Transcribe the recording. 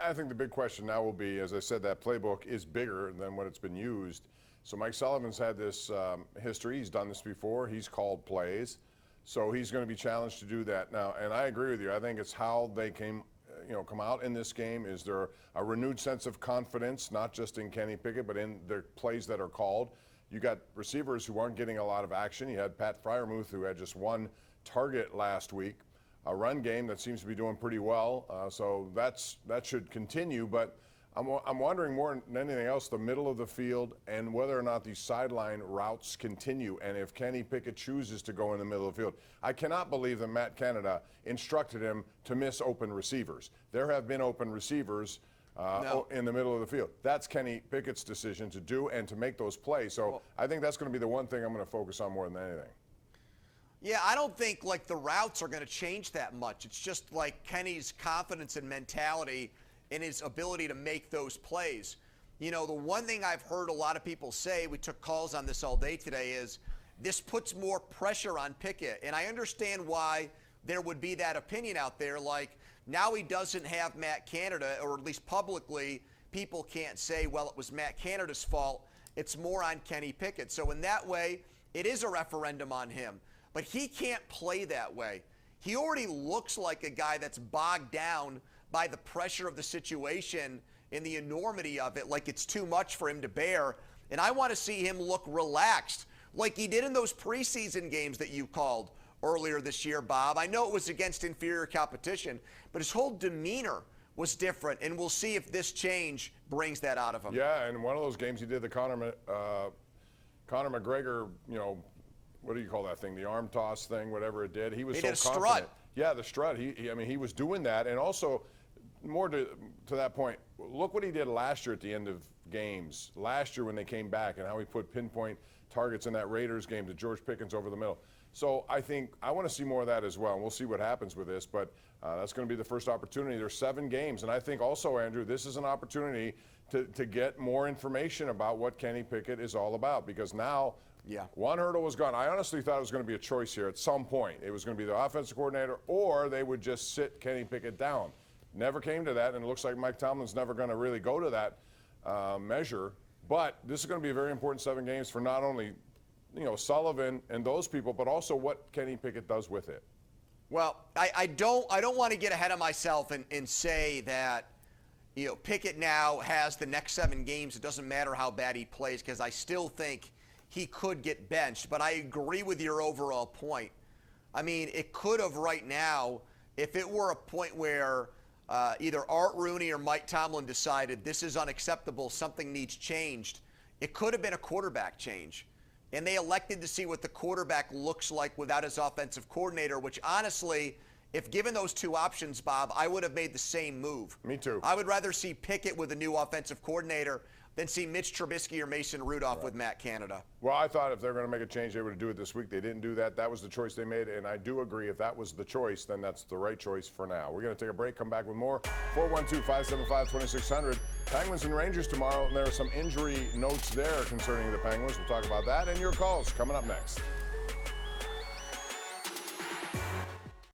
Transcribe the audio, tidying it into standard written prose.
I think the big question now will be, as I said, that playbook is bigger than what it's been used. So Mike Sullivan's had this history. He's done this before. He's called plays. So he's going to be challenged to do that now. And I agree with you. I think it's how they come out in this game. Is there a renewed sense of confidence, not just in Kenny Pickett, but in the plays that are called? You got receivers who aren't getting a lot of action. You had Pat Freiermuth, who had just one target last week. A run game that seems to be doing pretty well. So that should continue. But I'm wondering more than anything else, the middle of the field and whether or not these sideline routes continue, and if Kenny Pickett chooses to go in the middle of the field. I cannot believe that Matt Canada instructed him to miss open receivers. There have been open receivers in the middle of the field. That's Kenny Pickett's decision to do and to make those plays. So I think that's going to be the one thing I'm going to focus on more than anything. Yeah, I don't think like the routes are going to change that much. It's just like Kenny's confidence and mentality in his ability to make those plays. You know, the one thing I've heard a lot of people say, we took calls on this all day today, is this puts more pressure on Pickett. And I understand why there would be that opinion out there. Like, now he doesn't have Matt Canada, or at least publicly, people can't say, well, it was Matt Canada's fault. It's more on Kenny Pickett. So in that way, it is a referendum on him. But he can't play that way. He already looks like a guy that's bogged down by the pressure of the situation and the enormity of it, like it's too much for him to bear. And I want to see him look relaxed, like he did in those preseason games that you called earlier this year, Bob. I know it was against inferior competition, but his whole demeanor was different, and we'll see if this change brings that out of him. Yeah, and one of those games he did the Conor McGregor, what do you call that thing? The arm toss thing, whatever it did. He was so did a confident. strut. Yeah, the strut. He was doing that, and also more to that point. Look what he did last year at the end of games. Last year when they came back, and how he put pinpoint targets in that Raiders game to George Pickens over the middle. So I think I want to see more of that as well. And we'll see what happens with this, but that's going to be the first opportunity. There's 7 games, and I think also, Andrew, this is an opportunity to get more information about what Kenny Pickett is all about, because now. Yeah. One hurdle was gone. I honestly thought it was going to be a choice here at some point. It was going to be the offensive coordinator, or they would just sit Kenny Pickett down. Never came to that, and it looks like Mike Tomlin's never going to really go to that measure. But this is going to be a very important 7 games for not only, Sullivan and those people, but also what Kenny Pickett does with it. Well, I don't want to get ahead of myself and say that, Pickett now has the next 7 games. It doesn't matter how bad he plays, because I still think he could get benched. But I agree with your overall point. I mean, it could have right now, if it were a point where either Art Rooney or Mike Tomlin decided this is unacceptable, something needs changed, it could have been a quarterback change. And they elected to see what the quarterback looks like without his offensive coordinator, which honestly, if given those 2 options, Bob, I would have made the same move. Me too. I would rather see Pickett with a new offensive coordinator than see Mitch Trubisky or Mason Rudolph with Matt Canada. Well, I thought if they were going to make a change, they would do it this week. They didn't do that. That was the choice they made, and I do agree if that was the choice, then that's the right choice for now. We're going to take a break, come back with more. 412-575-2600. Penguins and Rangers tomorrow, and there are some injury notes there concerning the Penguins. We'll talk about that and your calls coming up next.